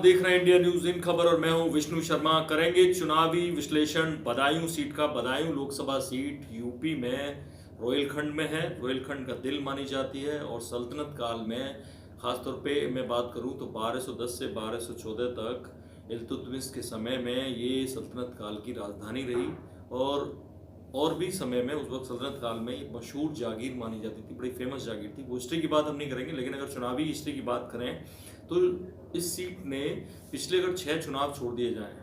देख रहे हैं इंडिया न्यूज इन खबर और मैं हूं विष्णु शर्मा। करेंगे चुनावी विश्लेषण। बदायूं सीट का, बदायूं लोकसभा सीट यूपी में रोहिलखंड में है। रोहिलखंड का दिल मानी जाती है और सल्तनत काल में खासतौर पे मैं बात करूं तो 1210 से 1214 तक इल्तुतमिश के समय में ये सल्तनत काल की राजधानी रही। और भी समय में उस वक्त सल्तनत काल में एक मशहूर जागीर मानी जाती थी, बड़ी फेमस जागीर थी। वो हिस्ट्री की बात हम नहीं करेंगे, लेकिन अगर चुनावी हिस्ट्री की बात करें तो इस सीट ने पिछले अगर 6 चुनाव छोड़ दिए जाएं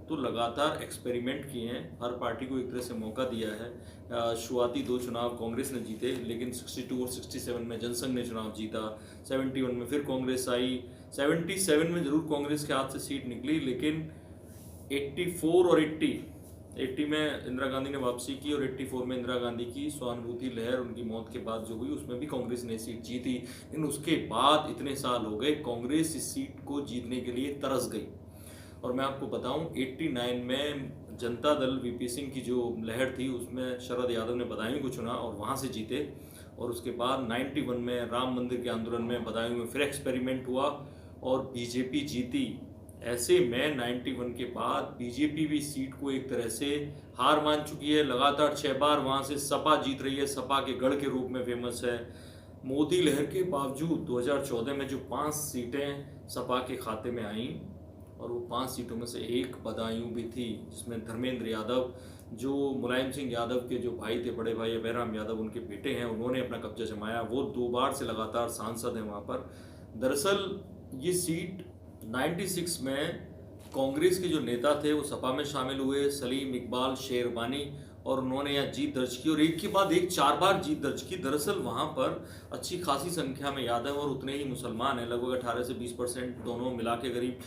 तो लगातार एक्सपेरिमेंट किए हैं। हर पार्टी को एक तरह से मौका दिया है। शुरुआती 2 चुनाव कांग्रेस ने जीते, लेकिन 62 और 67 में जनसंघ ने चुनाव जीता। 71 में फिर कांग्रेस आई। 77 में जरूर कांग्रेस के हाथ से सीट निकली, लेकिन 84 और 80 में इंदिरा गांधी ने वापसी की और 84 में इंदिरा गांधी की सहानुभूति लहर उनकी मौत के बाद जो हुई उसमें भी कांग्रेस ने सीट जीती। लेकिन उसके बाद इतने साल हो गए, कांग्रेस इस सीट को जीतने के लिए तरस गई। और मैं आपको बताऊं 89 में जनता दल वीपी सिंह की जो लहर थी उसमें शरद यादव ने बदायूं को चुना और वहां से जीते। और उसके बाद 91 में राम मंदिर के आंदोलन में बदायूं में फिर एक्सपेरिमेंट हुआ और बीजेपी जीती। ऐसे में 91 के बाद बीजेपी भी सीट को एक तरह से हार मान चुकी है। लगातार 6 बार वहां से सपा जीत रही है, सपा के गढ़ के रूप में फेमस है। मोदी लहर के बावजूद 2014 में जो 5 सीटें सपा के खाते में आईं और वो 5 सीटों में से एक बदायूं भी थी, जिसमें धर्मेंद्र यादव जो मुलायम सिंह यादव के जो भाई थे, बड़े भाई अभयराम यादव उनके बेटे हैं, उन्होंने अपना कब्जा जमाया। वो 2 बार से लगातार सांसद हैं वहाँ पर। दरअसल ये सीट 96 में कांग्रेस के जो नेता थे वो सपा में शामिल हुए, सलीम इकबाल शेरबानी, और उन्होंने यहाँ जीत दर्ज की और एक के बाद एक 4 बार जीत दर्ज की। दरअसल वहाँ पर अच्छी खासी संख्या में यादव और उतने ही मुसलमान हैं, लगभग 18 से 20% दोनों मिला के करीब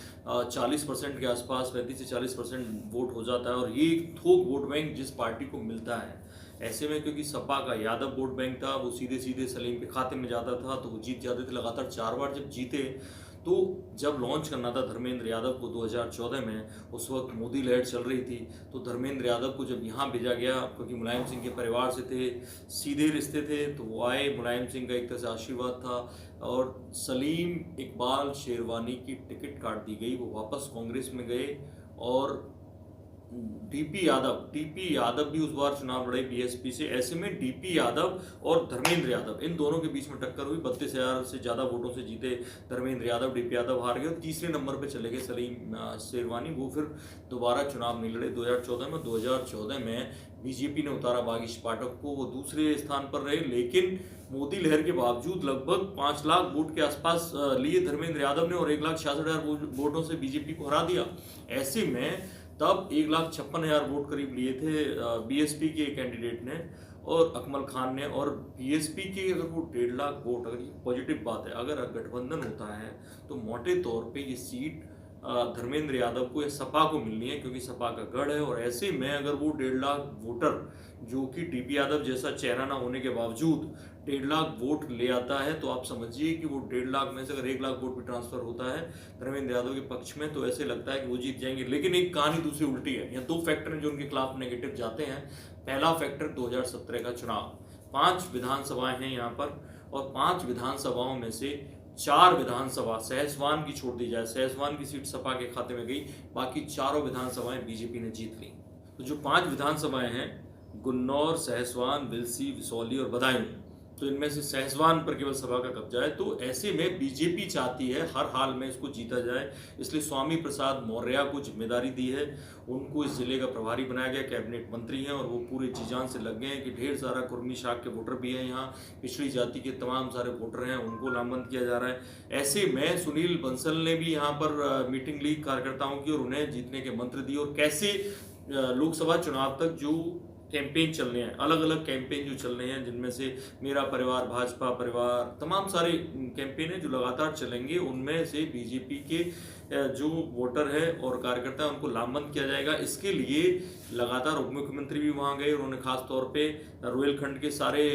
40% के आसपास, 35 से 40% वोट हो जाता है। और ये एक थोक वोट बैंक जिस पार्टी को मिलता है, ऐसे में क्योंकि सपा का यादव वोट बैंक था, वो सीधे सीधे सलीम के खाते में जाता था, तो वो जीत जाते थे। लगातार 4 बार जब जीते तो जब लॉन्च करना था धर्मेंद्र यादव को 2014 में, उस वक्त मोदी लहर चल रही थी, तो धर्मेंद्र यादव को जब यहाँ भेजा गया, क्योंकि मुलायम सिंह के परिवार से थे, सीधे रिश्ते थे, तो वो आए। मुलायम सिंह का एक तरह से आशीर्वाद था और सलीम इकबाल शेरवानी की टिकट काट दी गई। वो वापस कांग्रेस में गए और टीपी यादव भी उस बार चुनाव लड़े बीएसपी से। ऐसे में डीपी यादव और धर्मेंद्र यादव, इन दोनों के बीच में टक्कर हुई। 32,000 से ज़्यादा वोटों से जीते धर्मेंद्र यादव, डीपी यादव हार गए और तीसरे नंबर पे चले गए सलीम शेरवानी। वो फिर दोबारा चुनाव नहीं लड़े 2014 में। 2014 में बीजेपी ने उतारा बागीश पाठक को, वो दूसरे स्थान पर रहे, लेकिन मोदी लहर के बावजूद लगभग 5 लाख वोट के आसपास लिए धर्मेंद्र यादव ने और 1,66,000 वोटों से बीजेपी को हरा दिया। ऐसे में तब 1,56,000 वोट करीब लिए थे बीएसपी के कैंडिडेट ने और अकमल खान ने। और बीएसपी के अगर वो 1.5 लाख वोट, अगर ये पॉजिटिव बात है, अगर गठबंधन होता है तो मोटे तौर पे ये सीट धर्मेंद्र यादव को या सपा को मिलनी है, क्योंकि सपा का गढ़ है। और ऐसे में अगर वो 1.5 लाख वोटर, जो कि डीपी यादव जैसा चेहरा ना होने के बावजूद 1.5 लाख वोट ले आता है, तो आप समझिए कि वो 1.5 लाख में से अगर 1 लाख वोट भी ट्रांसफर होता है धर्मेंद्र यादव के पक्ष में, तो ऐसे लगता है कि वो जीत जाएंगे। लेकिन एक कहानी दूसरी उल्टी है। यहाँ 2 फैक्टर हैं जो उनके खिलाफ नेगेटिव जाते हैं। पहला फैक्टर 2017 का चुनाव। 5 विधानसभाएं हैं यहाँ पर और 5 विधानसभाओं में से 4 विधानसभा सहसवान की छोड़ दी जाए, सहसवान की सीट सपा के खाते में गई, बाकी चारों विधानसभाएं बीजेपी ने जीत ली। तो जो 5 विधानसभाएं हैं, गुन्नौर, सहसवान, विलसी, विसौली और बदायूं, तो इनमें से सहसवान पर केवल सपा का कब्जा है। तो ऐसे में बीजेपी चाहती है हर हाल में इसको जीता जाए, इसलिए स्वामी प्रसाद मौर्य को जिम्मेदारी दी है। उनको इस जिले का प्रभारी बनाया गया, कैबिनेट मंत्री हैं और वो पूरे जी जान से लग गए हैं कि ढेर सारा कुर्मी शाख के वोटर भी हैं यहाँ, पिछड़ी जाति के तमाम सारे वोटर हैं, उनको लामबंद किया जा रहा है। ऐसे में सुनील बंसल ने भी यहाँ पर मीटिंग ली कार्यकर्ताओं की और उन्हें जीतने के मंत्र दिए। और कैसे लोकसभा चुनाव तक जो कैंपेन चल रहे हैं, अलग अलग कैंपेन जो चल रहे हैं, जिनमें से मेरा परिवार, भाजपा परिवार, तमाम सारे कैंपेन हैं जो लगातार चलेंगे, उनमें से बीजेपी के जो वोटर है और कार्यकर्ता उनको लामबंद किया जाएगा। इसके लिए लगातार उप मुख्यमंत्री भी वहाँ गए, उन्होंने खास तौर पे रोहिलखंड के सारे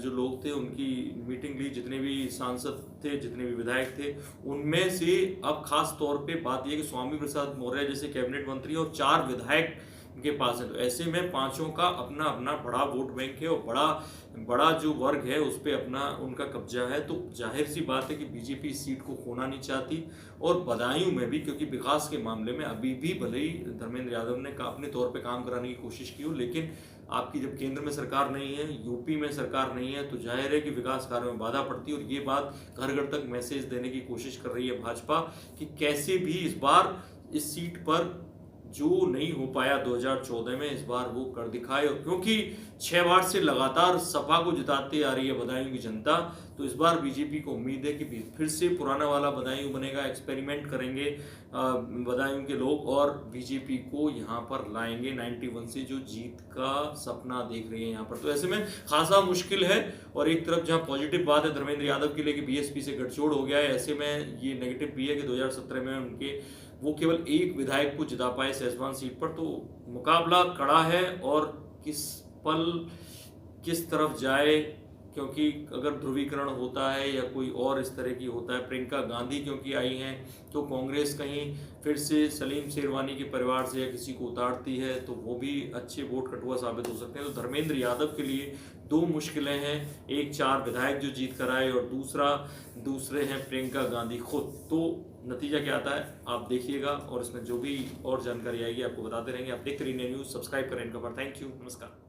जो लोग थे उनकी मीटिंग ली, जितने भी सांसद थे, जितने भी विधायक थे, उनमें से अब खास तौर पे बात यह कि स्वामी प्रसाद मौर्य जैसे कैबिनेट मंत्री और 4 विधायक के पास है। तो ऐसे में पांचों का अपना अपना बड़ा वोट बैंक है और बड़ा बड़ा जो वर्ग है उस पर अपना उनका कब्जा है। तो जाहिर सी बात है कि बीजेपी इस सीट को खोना नहीं चाहती। और बदायूं में भी, क्योंकि विकास के मामले में अभी भी भले ही धर्मेंद्र यादव ने अपने तौर पे काम कराने की कोशिश की हो, लेकिन आपकी जब केंद्र में सरकार नहीं है, यूपी में सरकार नहीं है, तो जाहिर है कि विकास कार्य में बाधा पड़ती है। और ये बात घर घर तक मैसेज देने की कोशिश कर रही है भाजपा कि कैसे भी इस बार इस सीट पर जो नहीं हो पाया 2014 में, इस बार वो कर दिखाए। और क्योंकि 6 बार से लगातार सपा को जिताते आ रही है बदायूं की जनता, तो इस बार बीजेपी को उम्मीद है कि फिर से पुराना वाला बदायूं बनेगा। एक्सपेरिमेंट करेंगे बदायूं के लोग और बीजेपी को यहाँ पर लाएंगे 91 से, जो जीत का सपना देख रही है यहाँ पर। तो ऐसे में खासा मुश्किल है। और एक तरफ जहाँ पॉजिटिव बात है धर्मेंद्र यादव के लिए कि बीएसपी से गठजोड़ हो गया है, ऐसे में ये नेगेटिव भी है कि 2017 में वो केवल एक विधायक को जिता पाए सेजवान सीट पर। तो मुकाबला कड़ा है और किस पल किस तरफ जाए, क्योंकि अगर ध्रुवीकरण होता है या कोई और इस तरह की होता है, प्रियंका गांधी क्योंकि आई हैं, तो कांग्रेस कहीं फिर से सलीम शेरवानी के परिवार से या किसी को उतारती है तो वो भी अच्छे वोट कटुआ साबित हो सकते हैं। तो धर्मेंद्र यादव के लिए दो मुश्किलें हैं, एक 4 विधायक जो जीत कर आए और दूसरे हैं प्रियंका गांधी खुद। तो नतीजा क्या आता है आप देखिएगा, और इसमें जो भी और जानकारी आएगी आपको बताते रहेंगे। आप देखते रहिए न्यूज़, सब्सक्राइब करें इनका पर। थैंक यू, नमस्कार।